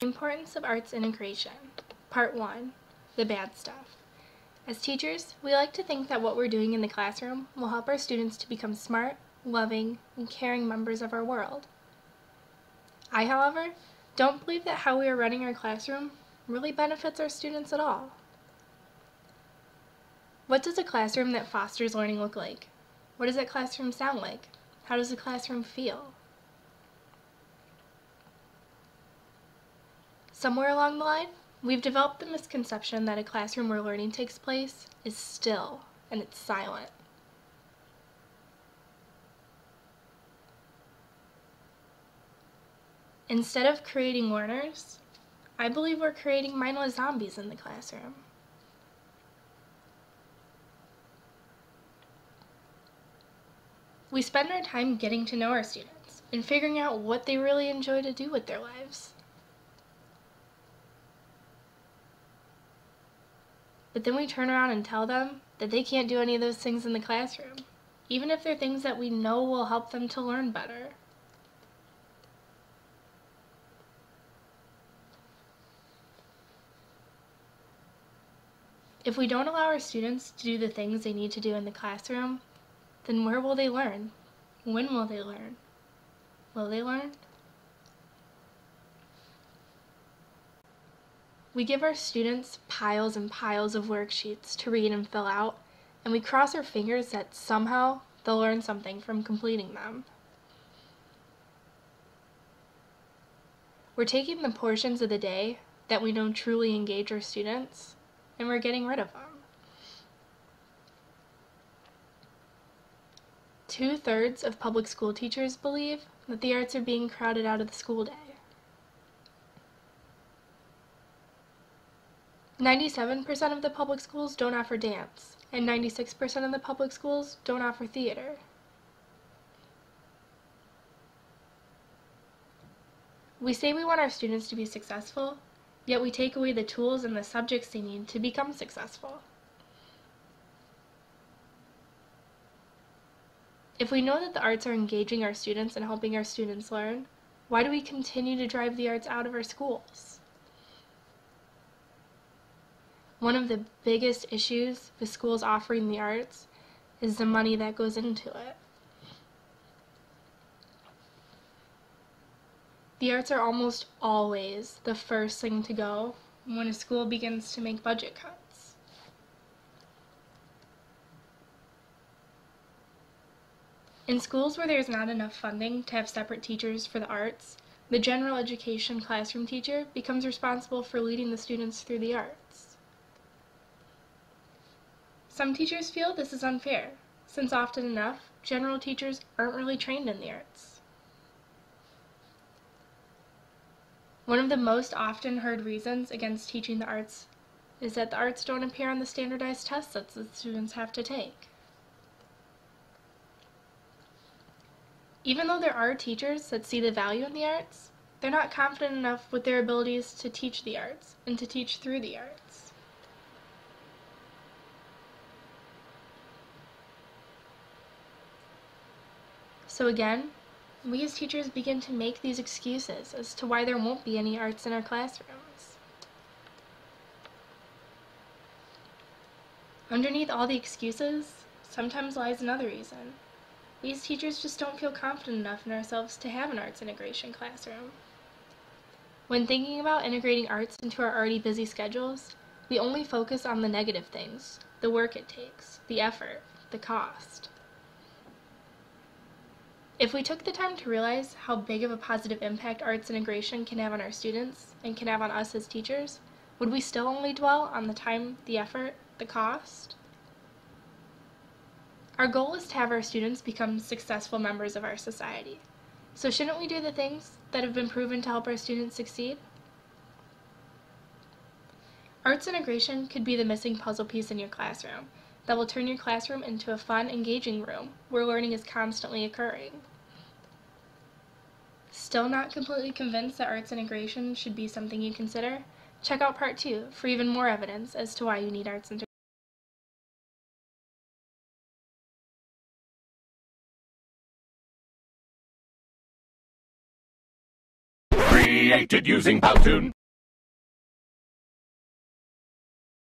Importance of arts integration. Part 1. The bad stuff. As teachers, we like to think that what we're doing in the classroom will help our students to become smart, loving, and caring members of our world. I, however, don't believe that how we are running our classroom really benefits our students at all. What does a classroom that fosters learning look like? What does that classroom sound like? How does the classroom feel? Somewhere along the line, we've developed the misconception that a classroom where learning takes place is still and it's silent. Instead of creating learners, I believe we're creating mindless zombies in the classroom. We spend our time getting to know our students and figuring out what they really enjoy to do with their lives. But then we turn around and tell them that they can't do any of those things in the classroom, even if they're things that we know will help them to learn better. If we don't allow our students to do the things they need to do in the classroom, then where will they learn? When will they learn? Will they learn? We give our students piles and piles of worksheets to read and fill out, and we cross our fingers that somehow they'll learn something from completing them. We're taking the portions of the day that we know truly engage our students, and we're getting rid of them. 2/3 of public school teachers believe that the arts are being crowded out of the school day. 97% of the public schools don't offer dance, and 96% of the public schools don't offer theater. We say we want our students to be successful, yet we take away the tools and the subjects they need to become successful. If we know that the arts are engaging our students and helping our students learn, why do we continue to drive the arts out of our schools? One of the biggest issues with schools offering the arts is the money that goes into it. The arts are almost always the first thing to go when a school begins to make budget cuts. In schools where there's not enough funding to have separate teachers for the arts, the general education classroom teacher becomes responsible for leading the students through the arts. Some teachers feel this is unfair, since often enough, general teachers aren't really trained in the arts. One of the most often heard reasons against teaching the arts is that the arts don't appear on the standardized tests that the students have to take. Even though there are teachers that see the value in the arts, they're not confident enough with their abilities to teach the arts and to teach through the arts. So again, we as teachers begin to make these excuses as to why there won't be any arts in our classrooms. Underneath all the excuses, sometimes lies another reason. We as teachers just don't feel confident enough in ourselves to have an arts integration classroom. When thinking about integrating arts into our already busy schedules, we only focus on the negative things, the work it takes, the effort, the cost. If we took the time to realize how big of a positive impact arts integration can have on our students and can have on us as teachers, would we still only dwell on the time, the effort, the cost? Our goal is to have our students become successful members of our society. So shouldn't we do the things that have been proven to help our students succeed? Arts integration could be the missing puzzle piece in your classroom that will turn your classroom into a fun, engaging room where learning is constantly occurring. Still not completely convinced that arts integration should be something you consider? Check out Part 2 for even more evidence as to why you need arts integration. created using Powtoon.